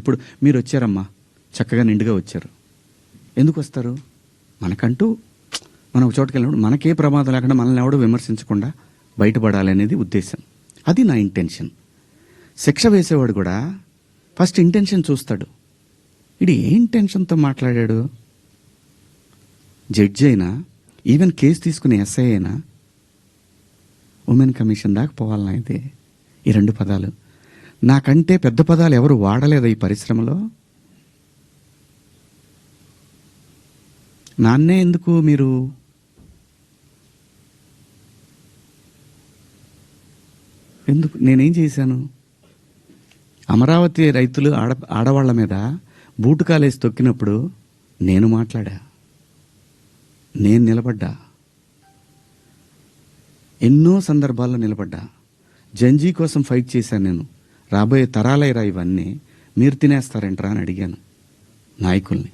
ఇప్పుడు మీరు వచ్చారమ్మా, చక్కగా నిండుగా వచ్చారు. ఎందుకు వస్తారు? మనకంటూ మనం ఒక చోటుకి వెళ్ళినప్పుడు మనకే ప్రమాదం లేకుండా మనల్ని ఎవడో విమర్శించకుండా బయటపడాలి అనేది ఉద్దేశం. అది నా ఇంటెన్షన్. శిక్ష వేసేవాడు కూడా ఫస్ట్ ఇంటెన్షన్ చూస్తాడు. ఇది ఏ ఇంటెన్షన్తో మాట్లాడాడు? జడ్జి అయినా, ఈవెన్ కేసు తీసుకునే ఎస్ఐ అయినా ఉమెన్ కమిషన్ దాకా పోవాలన్నా ఇది ఈ 2 పదాలు. నాకంటే పెద్ద పదాలు ఎవరు వాడలేదు ఈ పరిశ్రమలో. నాన్నే ఎందుకు మీరు ఎందుకు? నేనేం చేశాను? అమరావతి రైతులు ఆడవాళ్ల మీద బూటుకాలేసి తొక్కినప్పుడు నేను మాట్లాడా, నేను నిలబడ్డా, ఎన్నో సందర్భాల్లో నిలబడ్డా. జంజీ కోసం ఫైట్ చేశాను నేను. రాబోయే తరాలైరా ఇవన్నీ, మీరు తినేస్తారంటరా అని అడిగాను నాయకుల్ని.